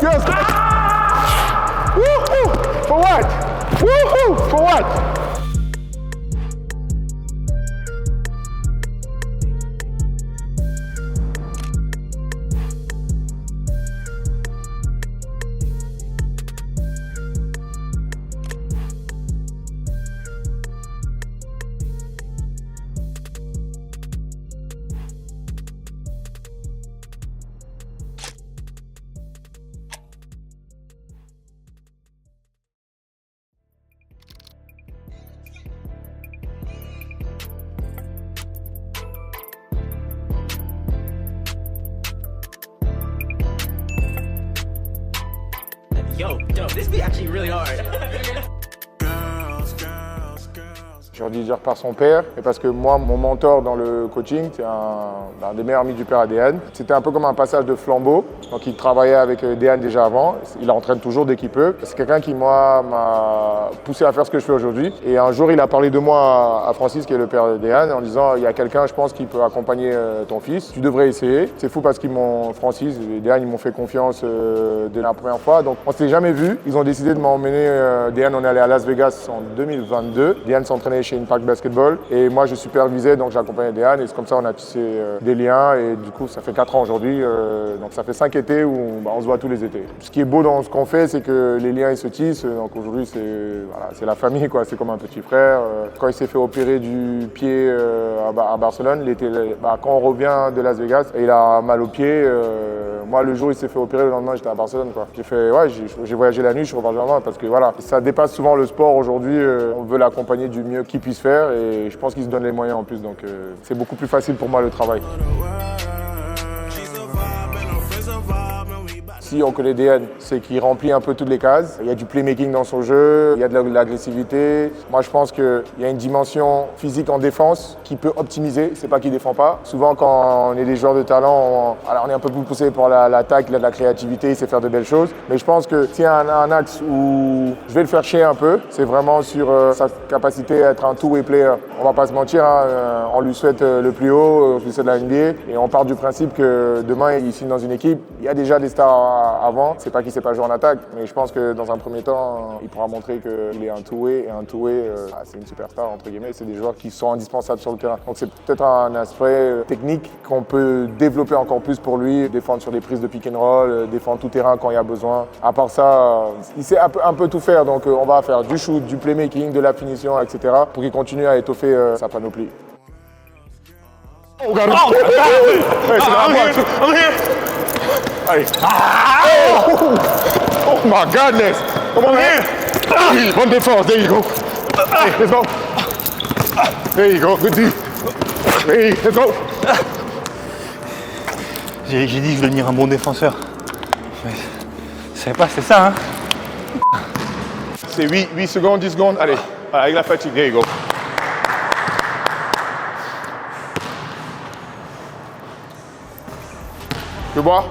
yes. Woohoo! For what? Woohoo! For what? Yo, this beat actually really hard. J'ai dû dire par son père, et parce que moi, mon mentor dans le coaching, c'est un des meilleurs amis du père à Dehan. C'était un peu comme un passage de flambeau. Donc il travaillait avec Dehan déjà avant, il entraîne toujours dès qu'il peut. C'est quelqu'un qui, moi, m'a poussé à faire ce que je fais aujourd'hui. Et un jour, il a parlé de moi à Francis, qui est le père de Dehan, en disant il y a quelqu'un, je pense, qui peut accompagner ton fils. Tu devrais essayer. C'est fou parce qu'ils m'ont, Francis et Dehan, ils m'ont fait confiance dès la première fois. Donc on ne s'était jamais vu. Ils ont décidé de m'emmener. Dehan, on est allé à Las Vegas en 2022. Dehan s'entraînait chez Impact Basketball et moi je supervisais, donc j'accompagnais Dehan et c'est comme ça on a tissé des liens et du coup ça fait 4 ans aujourd'hui, donc ça fait 5 étés où on se voit tous les étés. Ce qui est beau dans ce qu'on fait, c'est que les liens ils se tissent, donc aujourd'hui c'est la famille quoi, c'est comme un petit frère. Quand il s'est fait opérer du pied à Barcelone, quand on revient de Las Vegas et il a mal au pied, moi le jour où il s'est fait opérer, le lendemain j'étais à Barcelone quoi. J'ai voyagé la nuit, je suis reparti le lendemain parce que voilà, ça dépasse souvent le sport aujourd'hui, on veut l'accompagner du mieux qu'il puisse faire et je pense qu'il se donne les moyens en plus, donc c'est beaucoup plus facile pour moi le travail. Si on connaît Dehan, c'est qu'il remplit un peu toutes les cases. Il y a du playmaking dans son jeu, il y a de l'agressivité. Moi, je pense qu'il y a une dimension physique en défense qui peut optimiser. C'est pas qu'il défend pas. Souvent, quand on est des joueurs de talent, on est un peu plus poussé par l'attaque, il a de la créativité, il sait faire de belles choses. Mais je pense que s'il y a un axe où je vais le faire chier un peu, c'est vraiment sur sa capacité à être un two-way player. On va pas se mentir, on lui souhaite le plus haut, on lui souhaite la NBA. Et on part du principe que demain, il signe dans une équipe. Il y a déjà des stars avant, c'est pas qu'il sait pas jouer en attaque, mais je pense que dans un premier temps, il pourra montrer qu'il est un two-way, et un two-way, c'est une superstar entre guillemets, c'est des joueurs qui sont indispensables sur le terrain. Donc c'est peut-être un aspect technique qu'on peut développer encore plus pour lui, défendre sur des prises de pick and roll, défendre tout terrain quand il y a besoin. À part ça, il sait un peu tout faire, donc on va faire du shoot, du playmaking, de la finition, etc. pour qu'il continue à étoffer sa panoplie. Oh, regarde! Allez. Oh my goodness! Come on, man! Bonne défense, there you go. Allez, let's go. There you go, good deal. Hey, let's go. J'ai dit que je voulais devenir un bon défenseur. Mais je savais pas, c'est ça, hein? C'est 8 secondes, 10 secondes. Allez, avec la fatigue, there you go. Tu veux boire?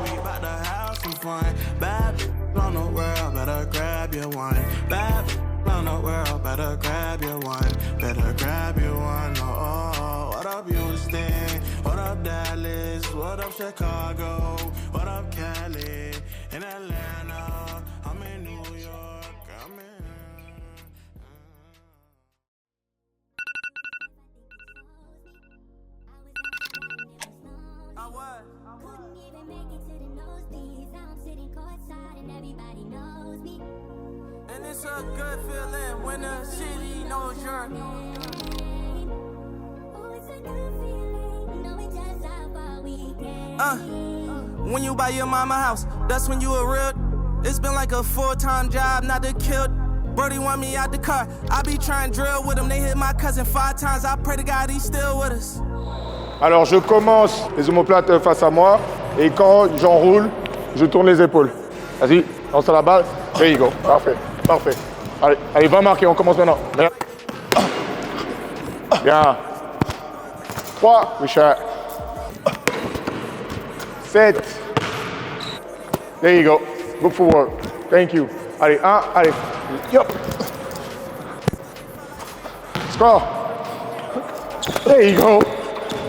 What up Chicago, what up Cali, in Atlanta, I'm in New York, I'm in... Couldn't even make it to the nosebleeds. Now I'm sitting courtside and everybody knows me. And it's a good feeling when the city knows your name. Oh, it's a good feeling, knowing just how far we came. When you buy your mama house, that's when you a real. It's been like a full-time job, not to kill. Brody want me out the car. I be trying to drill with him. They hit my cousin 5 times. I pray to God he's still with us. Alors je commence les omoplates face à moi et quand j'enroule, je tourne les épaules. Vas-y, lance la balle. There you go. Parfait, parfait. Allez, va marquer, on commence maintenant. Bien. 3, Richard. 7. There you go. Good for work. Thank you. Allez, 1, allez. Yop. Score. There you go.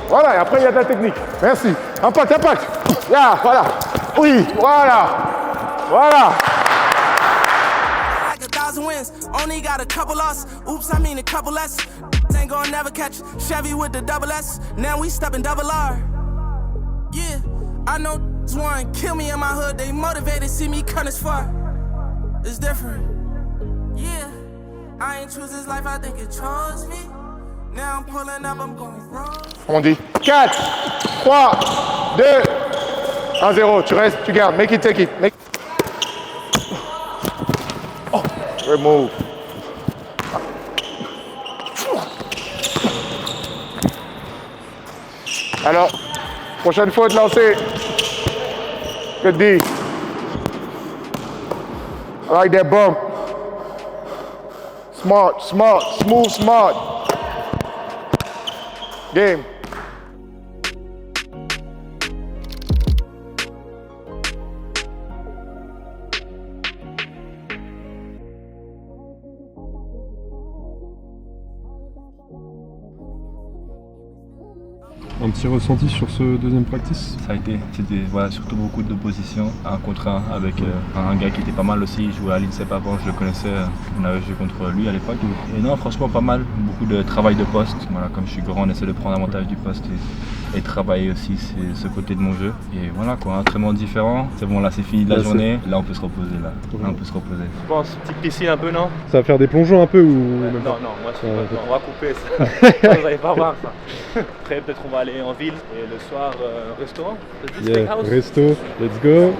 Voilà, et après il y a de la technique. Merci. Impact. Yeah, voilà. Oui, voilà. Voilà. Like 1,000 wins, only got a couple loss. Oops, I mean a couple less. Ain't gonna never catch Chevy with the double S. Now we stepping double R. Yeah, I know one kill me in my hood. They motivated, see me come this far. It's different. Yeah, I ain't choose this life, I think it chose me. Now I'm pulling up, I'm going wrong. On dit 4, 3, 2, 1, 0. Tu restes, tu gardes. Make it, take it. Make... Oh, remove. Alors, prochaine faute lancée. Good D. I like that bump. Smart, smart, smooth, smart. Game. Un petit ressenti sur ce deuxième practice? C'était voilà, surtout beaucoup de positions, 1 contre 1 avec un gars qui était pas mal aussi, il jouait à l'INSEP avant, je le connaissais, on avait joué contre lui à l'époque. Et non, franchement pas mal, beaucoup de travail de poste. Voilà, comme je suis grand, on essaie de prendre avantage du poste et travailler aussi ce côté de mon jeu. Et voilà quoi, un entraînement différent. C'est bon, là c'est fini de la journée, là on peut se reposer là. Là on peut se reposer. Je pense, petite piscine un peu, non? Ça va faire des plongeons un peu ou... Non, moi je suis pas, on va couper ça. Vous allez pas voir ça. Après peut-être on va aller en ville et le soir restaurant. Yeah, resto, let's go.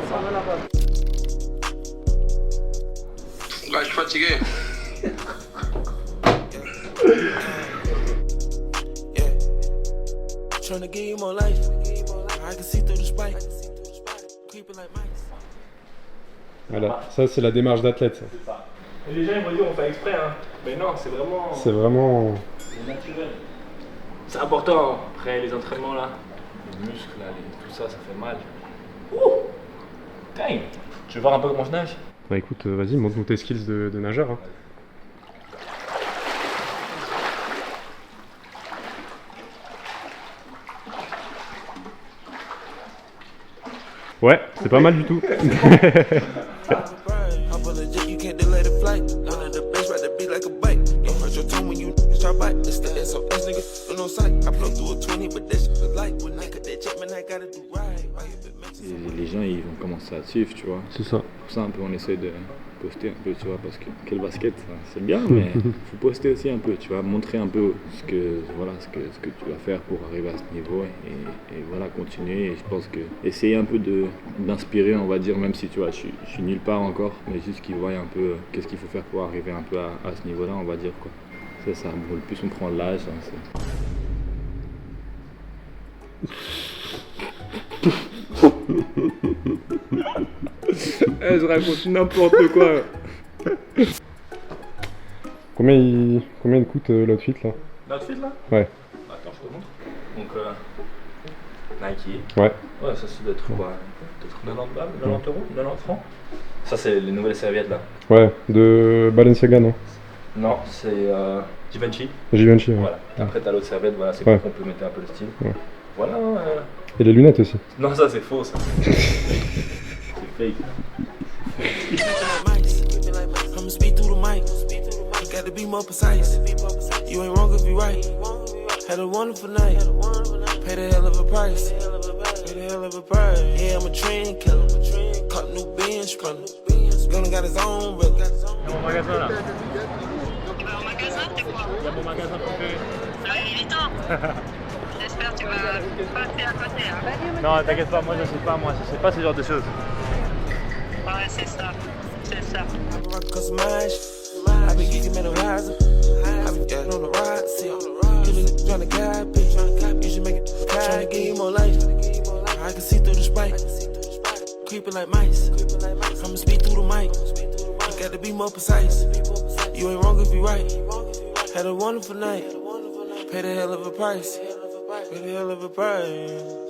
Je suis fatigué. Trying to give you more life. I can see through the spike. Creeping like mice. Voilà, ça c'est la démarche d'athlète. Ça. Et les gens ils vont dire on fait exprès, hein. Mais non, c'est vraiment. C'est vraiment. C'est naturel. C'est important. Après les entraînements là, les muscles là, tout ça, ça fait mal. Ouh! Dang! Tu veux voir un peu comment je nage? Bah écoute, vas-y, montre-nous tes skills de nageur. Hein. Ouais, c'est pas mal du tout. Les gens ils vont commencer à suivre, tu vois. C'est ça. Pour ça un peu on essaie de poster un peu, tu vois, parce que quel basket c'est bien, mais faut poster aussi un peu, tu vois, montrer un peu ce que tu vas faire pour arriver à ce niveau et voilà, continuer. Et je pense que essayer un peu d'inspirer, on va dire, même si tu vois, je suis nulle part encore, mais juste qu'ils voient un peu qu'est-ce qu'il faut faire pour arriver un peu à ce niveau-là, on va dire quoi. C'est ça, bon, le plus on prend de l'âge, hein, je raconte n'importe quoi. Combien il coûte l'outfit là? L'outfit là? Ouais. Attends, je te montre. Donc Nike. Ouais. Ouais, ça doit être quoi? Peut-être 90 balles, 90 euros, 90 francs. Ça c'est les nouvelles serviettes là. Ouais, de Balenciaga non? Non, c'est Givenchy. Givenchy, ouais. Voilà. Après t'as l'autre serviette, voilà, c'est Ouais. pour compléter un peu le style. Ouais. Voilà. Et les lunettes aussi. Non, ça c'est faux ça. C'est fake. I'ma speak through the mic. You got to be more precise. You ain't wrong if you right. Had a wonderful night. Paid a hell of a price. Paid a hell of a price. Yeah, I'm a trend killer. Caught new Benz runner. Gonna got his own brother. Il y a mon magasin là. Tu vas au magasin, t'es quoi? Il y a mon magasin préféré. Louis Vuitton. J'espère que tu vas passer à côté. Hein. Non, t'inquiète pas, moi je sais pas, je sais pas ce genre de choses. Ouais, c'est ça. C'est ça. I been geeking mental housing. I been getting on the ride, see. You been trying to guide, bitch. You should make it trying to give you more life. I can see through the spike. Creeping like mice. I'ma speak through the mic. You got to be more precise. You ain't wrong if you right. Had a wonderful night. Paid a hell of a price. Paid a hell of a price.